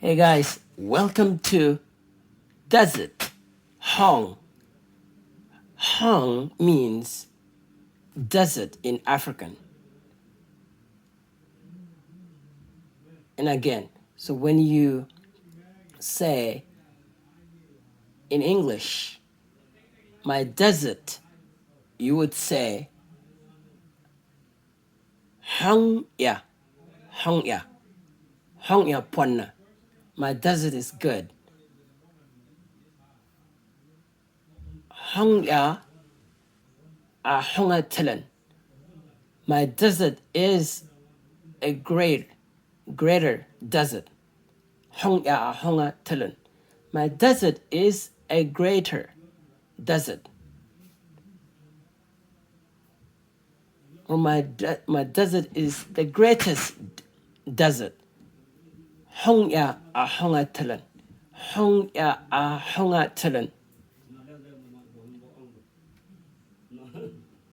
Hey guys, welcome to Desert. Hong. Hong means desert in African. And again, so when you say in English, my desert, you would say Hong ya, Hong ya, Hong ya ponna. My desert is good. Hong ya a honga tilen. My desert is a greater desert. Hong ya a honga tilen. My desert is a greater desert. Or my desert is the greatest desert. Hong ya a honga tilen. Hong ya a honga tilen.